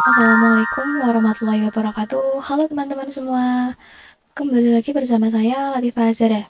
Assalamualaikum warahmatullahi wabarakatuh. Halo teman-teman semua, kembali lagi bersama saya Latifah Azhara.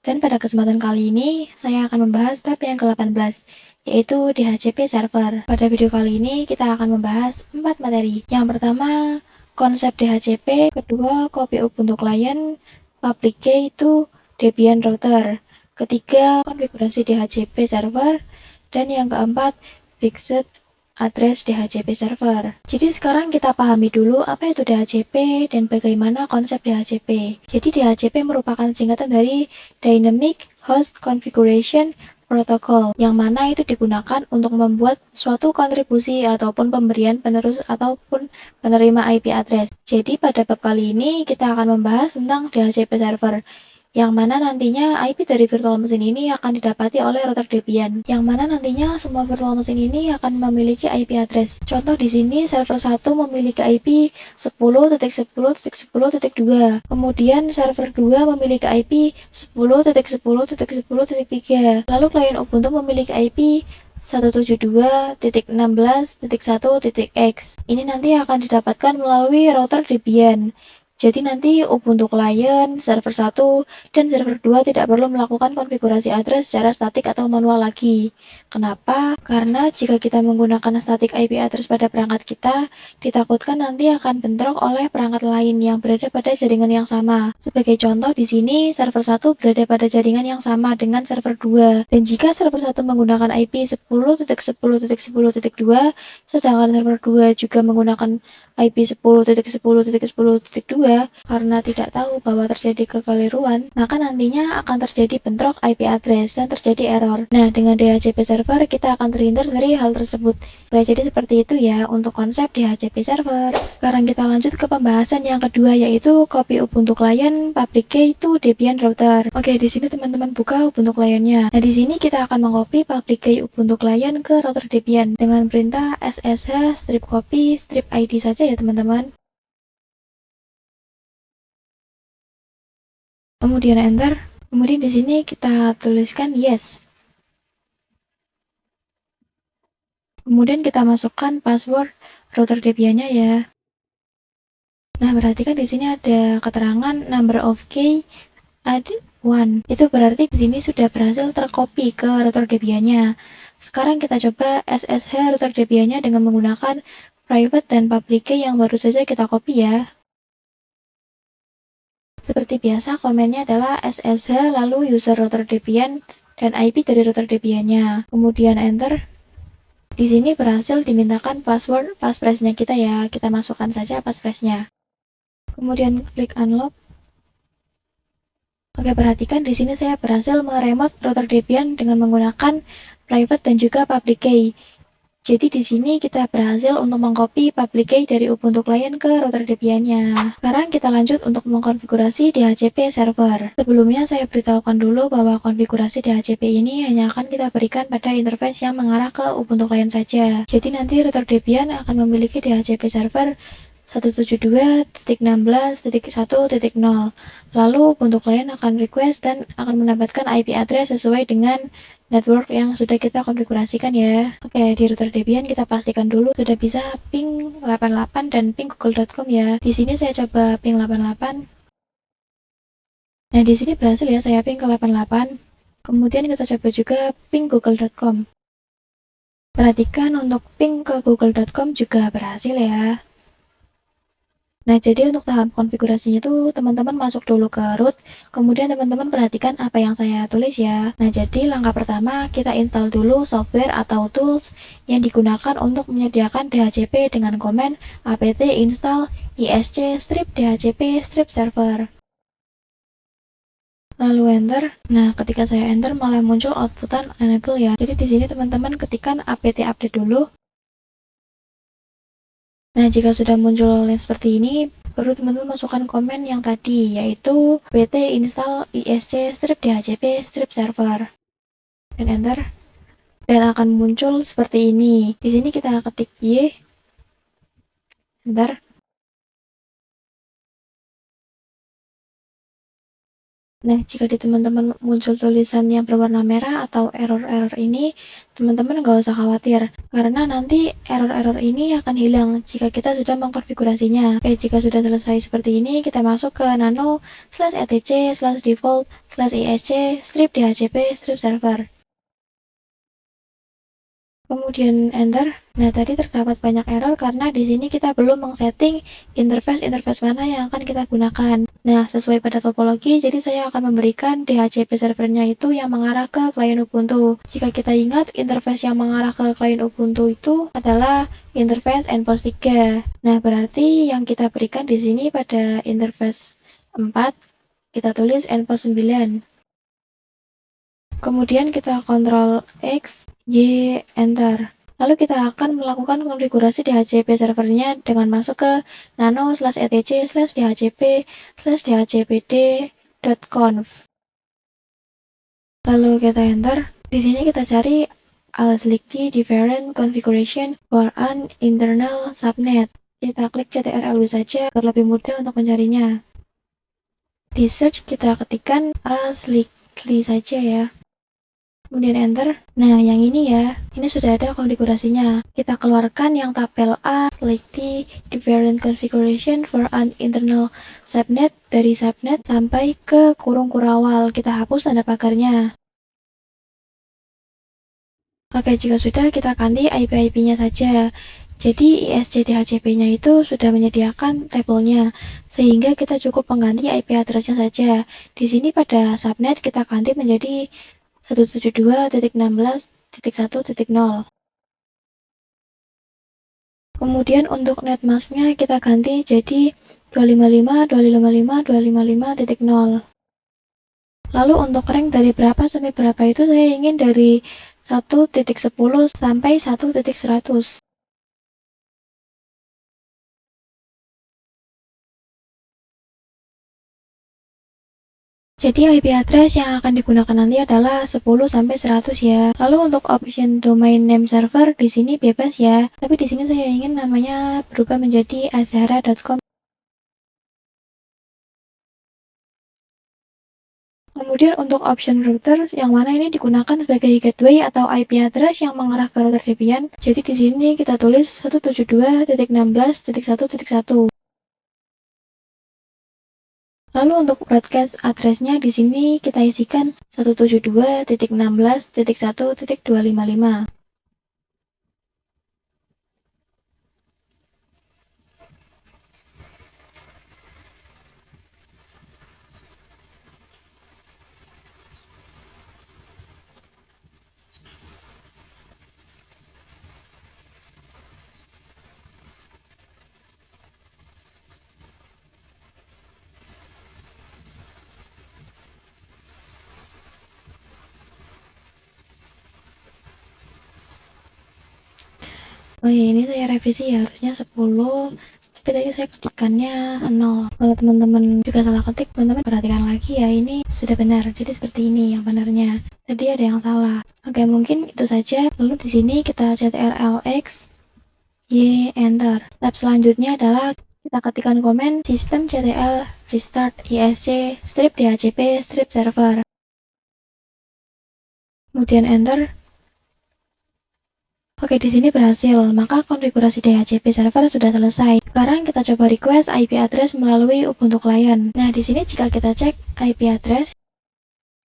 Dan pada kesempatan kali ini, saya akan membahas bab yang ke-18, yaitu DHCP server. Pada video kali ini, kita akan membahas 4 materi. Yang pertama, konsep DHCP, kedua, copy Ubuntu client, public key itu Debian router, ketiga, konfigurasi DHCP server, dan yang keempat, fixed address DHCP server. Jadi sekarang kita pahami dulu apa itu DHCP dan bagaimana konsep DHCP. Jadi DHCP merupakan singkatan dari Dynamic Host Configuration Protocol, yang mana itu digunakan untuk membuat suatu kontribusi ataupun pemberian penerus ataupun penerima IP address. Jadi pada bab kali ini kita akan membahas tentang DHCP server, yang mana nantinya IP dari virtual machine ini akan didapati oleh router Debian, yang mana nantinya semua virtual machine ini akan memiliki IP address. Contoh di sini server 1 memiliki IP 10.10.10.2, kemudian server 2 memiliki IP 10.10.10.3, lalu klien Ubuntu memiliki IP 172.16.1.x. Ini nanti akan didapatkan melalui router Debian. Jadi nanti Ubuntu client, server 1, dan server 2 tidak perlu melakukan konfigurasi address secara statik atau manual lagi. Kenapa? Karena jika kita menggunakan static IP address pada perangkat kita, ditakutkan nanti akan bentrok oleh perangkat lain yang berada pada jaringan yang sama. Sebagai contoh di sini, server 1 berada pada jaringan yang sama dengan server 2. Dan jika server 1 menggunakan IP 10.10.10.2, sedangkan server 2 juga menggunakan IP 10.10.10.2, karena tidak tahu bahwa terjadi kekeliruan, maka nantinya akan terjadi bentrok IP address dan terjadi error. Nah, dengan DHCP server kita akan terhindar dari hal tersebut. Oke, jadi seperti itu ya untuk konsep DHCP server. Sekarang kita lanjut ke pembahasan yang kedua, yaitu copy Ubuntu client, public key itu Debian router. Oke, di sini teman-teman buka Ubuntu clientnya. Nah, di sini kita akan mengcopy public key Ubuntu client ke router Debian dengan perintah ssh strip copy strip id saja ya teman-teman. Kemudian enter. Kemudian di sini kita tuliskan yes. Kemudian kita masukkan password router Debian-nya ya. Nah, perhatikan di sini ada keterangan number of key ada 1. Itu berarti di sini sudah berhasil tercopy ke router Debian-nya. Sekarang kita coba ssh router Debian-nya dengan menggunakan private dan public key yang baru saja kita copy ya. Seperti biasa, komennya adalah ssh lalu user router Debian dan IP dari router Debian-nya. Kemudian enter. Di sini berhasil dimintakan password passphrase-nya kita ya. Kita masukkan saja passphrase-nya. Kemudian klik unlock. Oke, perhatikan di sini saya berhasil meremote router Debian dengan menggunakan private dan juga public key. Jadi di sini kita berhasil untuk mengcopy public key dari Ubuntu client ke router Debian-nya. Sekarang kita lanjut untuk mengkonfigurasi DHCP server. Sebelumnya saya beritahukan dulu bahwa konfigurasi DHCP ini hanya akan kita berikan pada interface yang mengarah ke Ubuntu client saja. Jadi nanti router Debian akan memiliki DHCP server 172.16.1.0. Lalu Ubuntu client akan request dan akan mendapatkan IP address sesuai dengan network yang sudah kita konfigurasikan ya. Oke, di router Debian kita pastikan dulu sudah bisa ping 88 dan ping google.com ya. Di sini saya coba ping 88. Nah, di sini berhasil ya saya ping ke 88. Kemudian kita coba juga ping google.com. Perhatikan untuk ping ke google.com juga berhasil ya. Nah, jadi untuk tahap konfigurasinya itu teman-teman masuk dulu ke root, kemudian teman-teman perhatikan apa yang saya tulis ya. Nah, jadi langkah pertama kita install dulu software atau tools yang digunakan untuk menyediakan DHCP dengan komen apt install isc strip dhcp strip server. Lalu enter. Nah, ketika saya enter malah muncul outputan enable ya. Jadi di sini teman-teman ketikkan apt update dulu. Nah, jika sudah muncul yang seperti ini, baru teman-teman masukkan komen yang tadi, yaitu apt install isc strip dhcp strip server. Dan enter. Dan akan muncul seperti ini. Di sini kita ketik y. Enter. Nah, jika di teman-teman muncul tulisan yang berwarna merah atau error-error ini, teman-teman nggak usah khawatir, karena nanti error-error ini akan hilang jika kita sudah mengkonfigurasinya. Oke, jika sudah selesai seperti ini, kita masuk ke nano/etc/default/isc/strip/dhcp/strip server. Kemudian enter. Nah, tadi terdapat banyak error karena di sini kita belum mengsetting interface mana yang akan kita gunakan. Nah, sesuai pada topologi, jadi saya akan memberikan DHCP servernya itu yang mengarah ke klien Ubuntu. Jika kita ingat, interface yang mengarah ke klien Ubuntu itu adalah interface NPOS 3. Nah, berarti yang kita berikan di sini pada interface 4, kita tulis NPOS 9. Kemudian kita Ctrl X, Y, Enter. Lalu kita akan melakukan konfigurasi DHCP servernya dengan masuk ke nano/etc/dhcp/dhcpd.conf. Lalu kita Enter. Di sini kita cari slightly different configuration for an internal subnet. Kita klik CTRL saja agar lebih mudah untuk mencarinya. Di search kita ketikkan slightly saja ya. Kemudian enter. Nah, yang ini ya, ini sudah ada konfigurasinya. Kita keluarkan yang tabel A, slightly different configuration for an internal subnet, dari subnet sampai ke kurung kurawal. Kita hapus tanda pagarnya. Oke, jika sudah, kita ganti IP-IP-nya saja. Jadi ISC/DHCP-nya itu sudah menyediakan tabelnya, sehingga kita cukup mengganti IP address-nya saja. Di sini pada subnet kita ganti menjadi 172.16.1.0. Kemudian untuk netmask-nya kita ganti jadi 255.255.255.0. Lalu untuk rank dari berapa sampai berapa itu saya ingin dari 1.10 sampai 1.100. Jadi IP address yang akan digunakan nanti adalah 10 sampai 100 ya. Lalu untuk option domain name server di sini bebas ya. Tapi di sini saya ingin namanya berubah menjadi azhara.com. Kemudian untuk option router yang mana ini digunakan sebagai gateway atau IP address yang mengarah ke router Debian. Jadi di sini kita tulis 172.16.1.1. Lalu untuk broadcast address-nya di sini kita isikan 172.16.1.255. Oh ya, ini saya revisi ya, harusnya 10, tapi tadi saya ketikannya 0. Kalau teman-teman juga salah ketik, teman-teman perhatikan lagi ya, ini sudah benar. Jadi seperti ini yang benarnya. Tadi ada yang salah. Oke, mungkin itu saja. Lalu di sini kita CTRL X, Y, Enter. Step selanjutnya adalah kita ketikkan komen systemctl restart isc strip dhcp strip server. Kemudian Enter. Oke, di sini berhasil, maka konfigurasi DHCP server sudah selesai. Sekarang kita coba request IP address melalui Ubuntu Client. Nah, di sini jika kita cek IP address,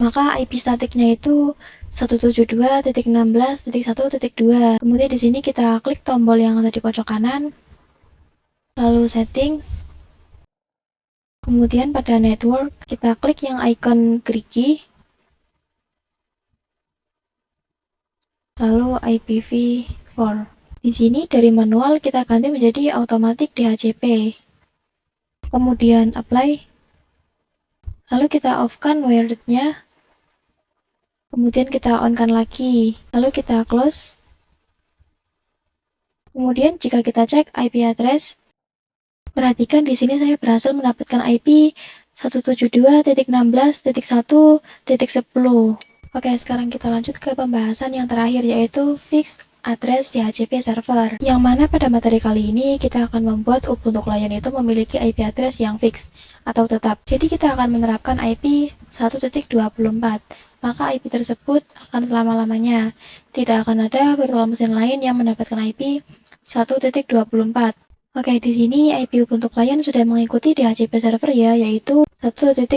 maka IP statiknya itu 172.16.1.2. Kemudian di sini kita klik tombol yang ada di pojok kanan, lalu settings. Kemudian pada network, kita klik yang icon gerigi, lalu IPv4. Di sini dari manual kita ganti menjadi automatic DHCP. Kemudian apply. Lalu kita off-kan wired-nya. Kemudian kita on-kan lagi. Lalu kita close. Kemudian jika kita cek IP address, perhatikan di sini saya berhasil mendapatkan IP 172.16.1.10. Oke, sekarang kita lanjut ke pembahasan yang terakhir, yaitu fixed address DHCP server. Yang mana pada materi kali ini kita akan membuat Ubuntu client itu memiliki IP address yang fix atau tetap. Jadi kita akan menerapkan IP 1.24. Maka IP tersebut akan selama-lamanya. Tidak akan ada virtual machine lain yang mendapatkan IP 1.24. Oke, di sini IP Ubuntu client sudah mengikuti DHCP server ya, yaitu 1.10.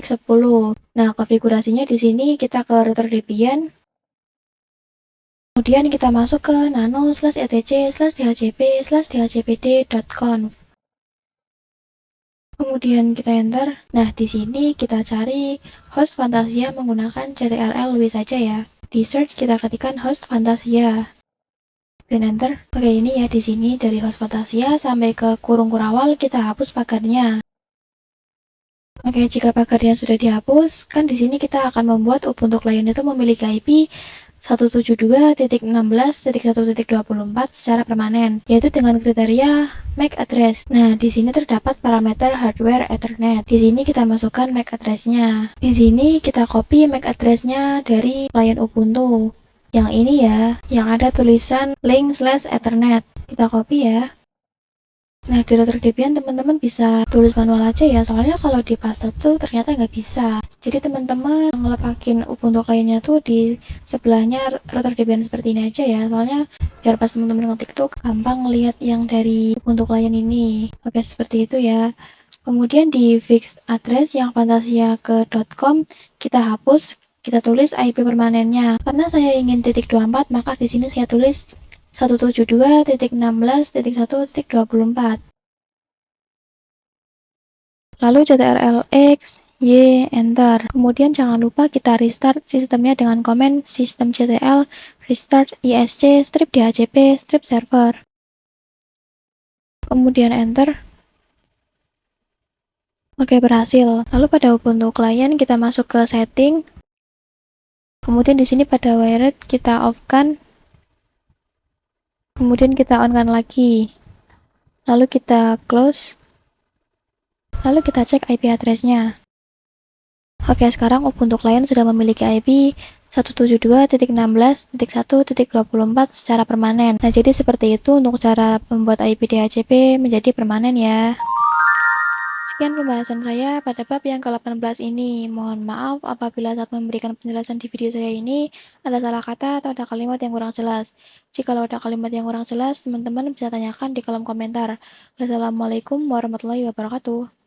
Nah, konfigurasinya di sini kita ke router Debian. Kemudian kita masuk ke nano/etc/dhcp/dhcpd.conf. Kemudian kita enter. Nah, di sini kita cari host Fantasia menggunakan ctrl-w saja ya. Di search kita ketikkan host Fantasia. Dan enter. Oke, ini ya di sini dari host Fantasia sampai ke kurung kurawal kita hapus pagarnya. Oke, jika pagarnya sudah dihapus, kan di sini kita akan membuat Ubuntu client itu memiliki IP 172.16.1.24 secara permanen, yaitu dengan kriteria MAC address. Nah, di sini terdapat parameter hardware Ethernet. Di sini kita masukkan MAC address-nya. Di sini kita copy MAC address-nya dari client Ubuntu. Yang ini ya, yang ada tulisan link/ethernet. Kita copy ya. Nah, di router Debian teman-teman bisa tulis manual aja ya, soalnya kalau di paste tuh ternyata nggak bisa. Jadi teman-teman ngelepakin Ubuntu client-nya tuh di sebelahnya router Debian seperti ini aja ya, soalnya biar pas teman-teman ngetik tuh gampang ngelihat yang dari Ubuntu client ini. Oke, seperti itu ya. Kemudian di fixed address yang fantasia ke .com kita hapus, kita tulis IP permanennya. Karena saya ingin .24, maka di sini saya tulis 172.16.1.24. Lalu ctrl-x, y, enter. Kemudian jangan lupa kita restart sistemnya dengan komen systemctl restart isc strip dhcp strip server. Kemudian enter. Oke, berhasil. Lalu pada Ubuntu client kita masuk ke setting. Kemudian di sini pada wired kita off-kan. Kemudian kita on-kan lagi. Lalu kita close. Lalu kita cek IP address-nya. Oke, sekarang Ubuntu client sudah memiliki IP 172.16.1.24 secara permanen. Nah, jadi seperti itu untuk cara membuat IP DHCP menjadi permanen ya. Sekian pembahasan saya pada bab yang ke-18 ini. Mohon maaf apabila saat memberikan penjelasan di video saya ini ada salah kata atau ada kalimat yang kurang jelas. Jikalau ada kalimat yang kurang jelas, teman-teman bisa tanyakan di kolom komentar. Wassalamualaikum warahmatullahi wabarakatuh.